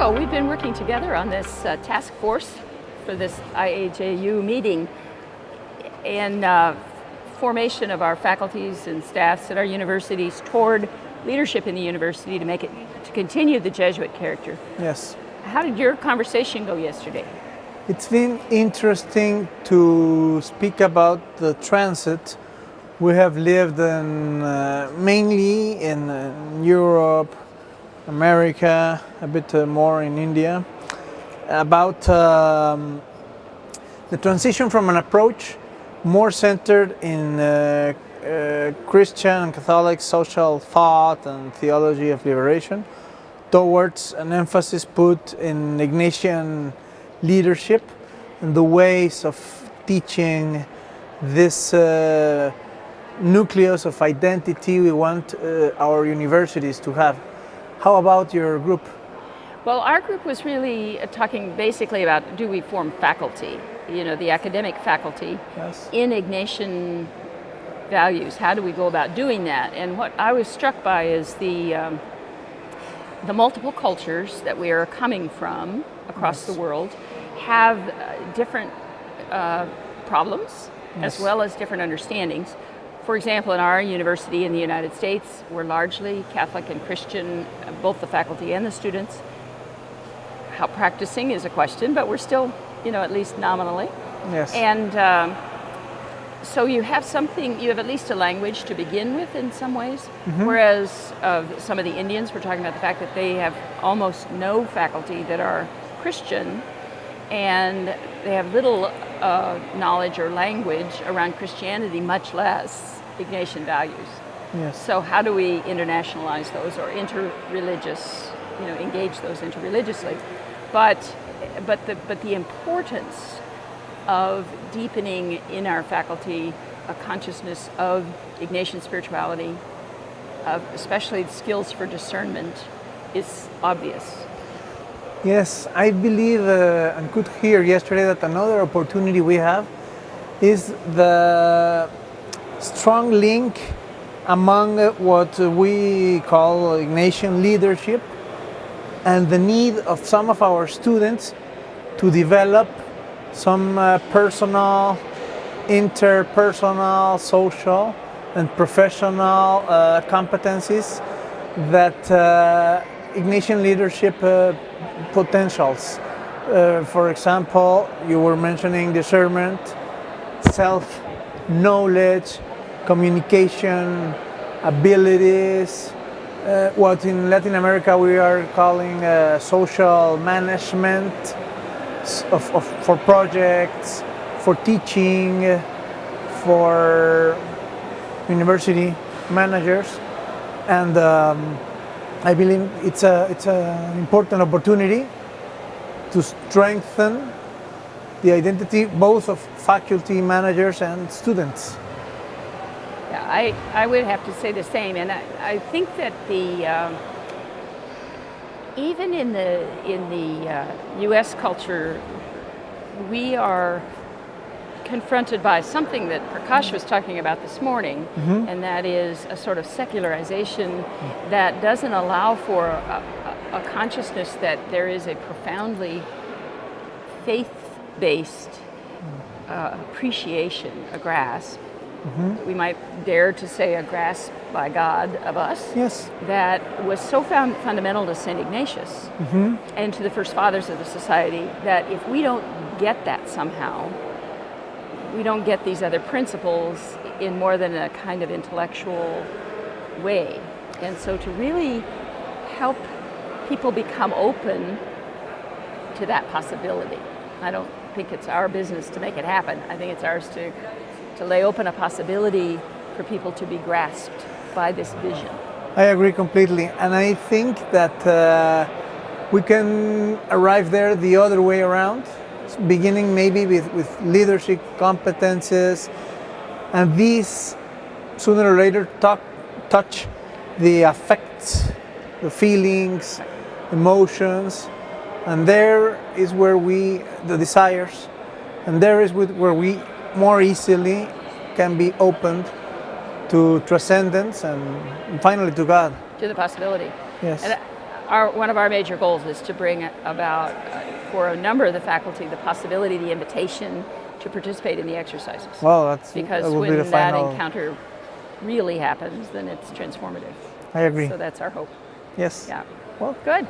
Marco, we've been working together on this task force for this IAJU meeting and formation of our faculties and staffs at our universities toward leadership in the university to continue the Jesuit character. Yes. How did your conversation go yesterday? It's been interesting to speak about the transit. We have lived mainly in Europe, America, a bit more in India, about the transition from an approach more centered in Christian and Catholic social thought and theology of liberation towards an emphasis put in Ignatian leadership and the ways of teaching this nucleus of identity we want our universities to have. How about your group? Well, our group was really talking basically about, do we form faculty, the academic faculty, yes, in Ignatian values? How do we go about doing that? And what I was struck by is the multiple cultures that we are coming from across yes, the world have different problems, yes, as well as different understandings. For example, in our university in the United States, we're largely Catholic and Christian, both the faculty and the students. How practicing is a question, but we're still, at least nominally. yes, And so you have at least a language to begin with in some ways, mm-hmm, whereas some of the Indians, we're talking about the fact that they have almost no faculty that are Christian, and they have little knowledge or language around Christianity, much less Ignatian values. yes. So how do we internationalize those or interreligious, engage those interreligiously? But the importance of deepening in our faculty a consciousness of Ignatian spirituality, of especially skills for discernment, is obvious. Yes, I believe and could hear yesterday that another opportunity we have is the strong link among what we call Ignatian leadership and the need of some of our students to develop some personal, interpersonal, social, and professional competencies that Ignatian leadership potentials. For example, you were mentioning discernment, self-knowledge, communication, abilities, what in Latin America we are calling social management for projects, for teaching, for university managers, and I believe it's an important opportunity to strengthen the identity both of faculty, managers, and students. Yeah, I would have to say the same, and I think that even in the U.S. culture, we are confronted by something that Prakash was talking about this morning, mm-hmm, and that is a sort of secularization that doesn't allow for a consciousness that there is a profoundly faith-based appreciation, a grasp. mm-hmm, We might dare to say a grasp by God of us, yes, that was so fundamental to St. Ignatius, mm-hmm, and to the first fathers of the society, that if we don't get that somehow, we don't get these other principles in more than a kind of intellectual way. And so to really help people become open to that possibility. I don't think it's our business to make it happen. I think it's ours to lay open a possibility for people to be grasped by this vision. I agree completely, and I think that we can arrive there the other way around, beginning maybe with leadership competences, and these sooner or later touch the affects, the feelings, emotions, and there is where the desires, and there is where we more easily can be opened to transcendence and finally to God. To the possibility. Yes. And one of our major goals is to bring about, for a number of the faculty, the possibility, the invitation to participate in the exercises. Well, because that will when be the that final encounter really happens, then it's transformative. I agree. So that's our hope. Yes. Yeah. Well, Good.